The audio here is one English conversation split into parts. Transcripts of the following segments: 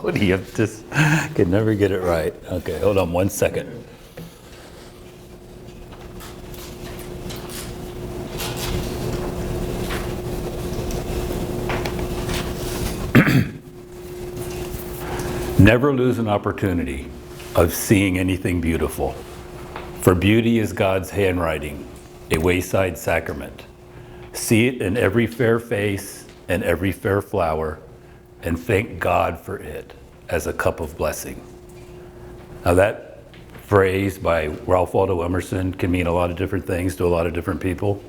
podium, just can never get it right. Okay, hold on 1 second. Never lose an opportunity of seeing anything beautiful. For beauty is God's handwriting, a wayside sacrament. See it in every fair face and every fair flower, and thank God for it as a cup of blessing. Now that phrase by Ralph Waldo Emerson can mean a lot of different things to a lot of different people.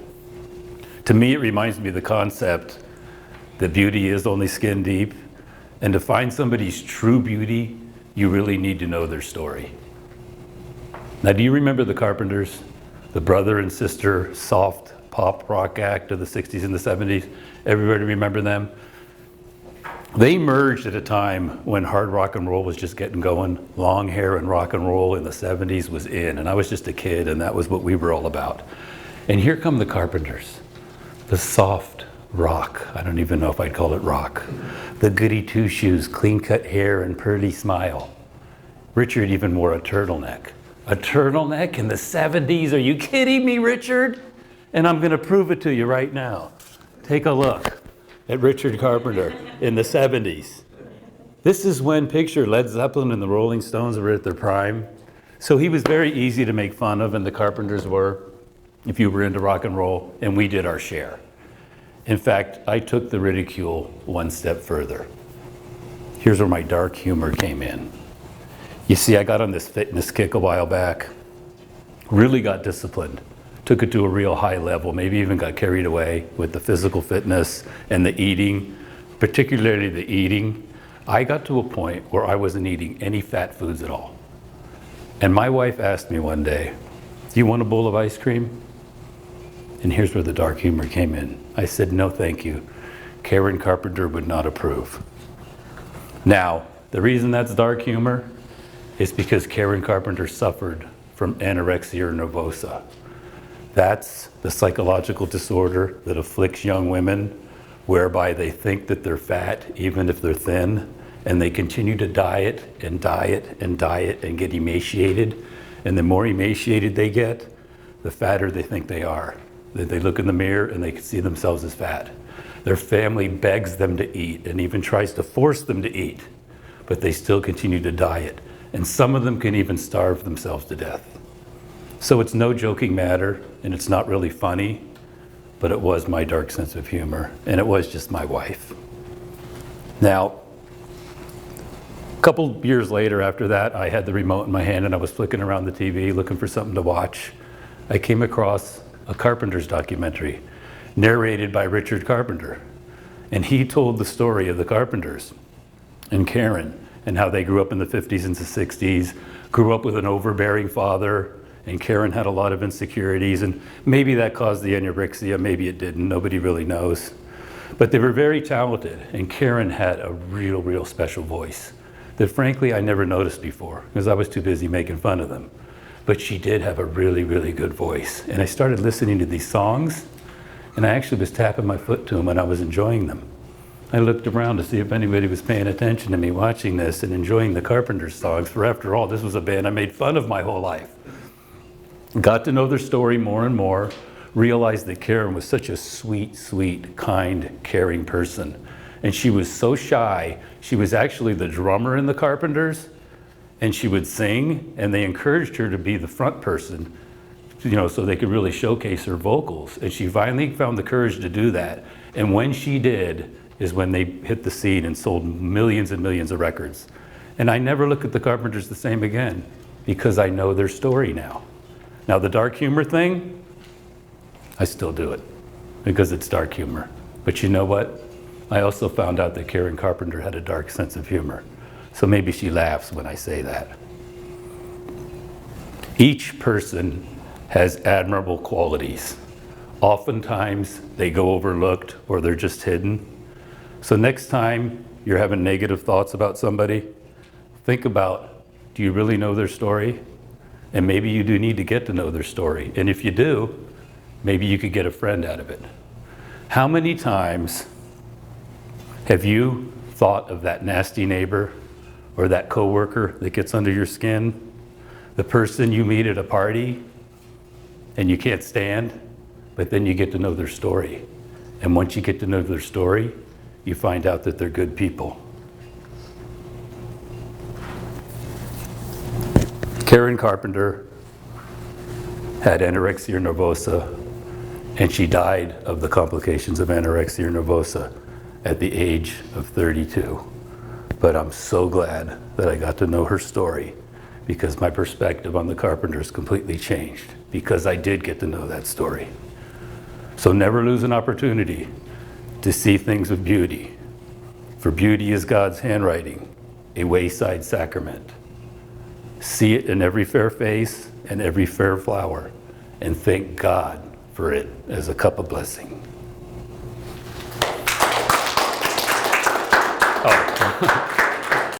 To me, it reminds me of the concept that beauty is only skin deep, and to find somebody's true beauty, you really need to know their story. Now, do you remember the Carpenters? The brother and sister soft pop rock act of the 60s and the 70s? Everybody remember them? They emerged at a time when hard rock and roll was just getting going. Long hair and rock and roll in the 70s was in, and I was just a kid, and that was what we were all about. And here come the Carpenters, the soft rock. I don't even know if I'd call it rock. The goody two-shoes, clean-cut hair, and pearly smile. Richard even wore a turtleneck. A turtleneck in the 70s? Are you kidding me, Richard? And I'm going to prove it to you right now. Take a look at Richard Carpenter in the 70s. This is when, picture, Led Zeppelin and the Rolling Stones were at their prime. So he was very easy to make fun of, and the Carpenters were, if you were into rock and roll, and we did our share. In fact, I took the ridicule one step further. Here's where my dark humor came in. You see, I got on this fitness kick a while back, really got disciplined, took it to a real high level, maybe even got carried away with the physical fitness and the eating, particularly the eating. I got to a point where I wasn't eating any fat foods at all. And my wife asked me one day, "Do you want a bowl of ice cream?" And here's where the dark humor came in. I said, "No, thank you. Karen Carpenter would not approve." Now, the reason that's dark humor is because Karen Carpenter suffered from anorexia nervosa. That's the psychological disorder that afflicts young women, whereby they think that they're fat, even if they're thin, and they continue to diet and diet and diet and get emaciated. And the more emaciated they get, the fatter they think they are. They look in the mirror and they can see themselves as fat. Their family begs them to eat and even tries to force them to eat, but they still continue to diet. And some of them can even starve themselves to death. So it's no joking matter, and it's not really funny, but it was my dark sense of humor, and it was just my wife. Now, a couple years later after that, I had the remote in my hand and I was flicking around the TV looking for something to watch. I came across a Carpenter's documentary narrated by Richard Carpenter. And he told the story of the Carpenters and Karen and how they grew up in the 50s and the 60s, grew up with an overbearing father, and Karen had a lot of insecurities, and maybe that caused the anorexia, maybe it didn't, nobody really knows. But they were very talented, and Karen had a real special voice that frankly I never noticed before because I was too busy making fun of them. But she did have a really good voice. And I started listening to these songs, and I actually was tapping my foot to them and I was enjoying them. I looked around to see if anybody was paying attention to me watching this and enjoying the Carpenters songs, for after all, this was a band I made fun of my whole life. Got to know their story more and more, realized that Karen was such a sweet, kind, caring person. And she was so shy. She was actually the drummer in the Carpenters, and she would sing, and they encouraged her to be the front person, so they could really showcase her vocals. And she finally found the courage to do that. And when she did, is when they hit the scene and sold millions and millions of records. And I never look at the Carpenters the same again, because I know their story now. Now the dark humor thing, I still do it, because it's dark humor. But you know what? I also found out that Karen Carpenter had a dark sense of humor. So maybe she laughs when I say that. Each person has admirable qualities. Oftentimes they go overlooked or they're just hidden. So next time you're having negative thoughts about somebody, think about, do you really know their story? And maybe you do need to get to know their story. And if you do, maybe you could get a friend out of it. How many times have you thought of that nasty neighbor or that coworker that gets under your skin, the person you meet at a party and you can't stand, but then you get to know their story. And once you get to know their story, you find out that they're good people. Karen Carpenter had anorexia nervosa, and she died of the complications of anorexia nervosa at the age of 32. But I'm so glad that I got to know her story, because my perspective on the Carpenters completely changed, because I did get to know that story. So never lose an opportunity to see things with beauty. For beauty is God's handwriting, a wayside sacrament. See it in every fair face and every fair flower, and thank God for it as a cup of blessing. Oh.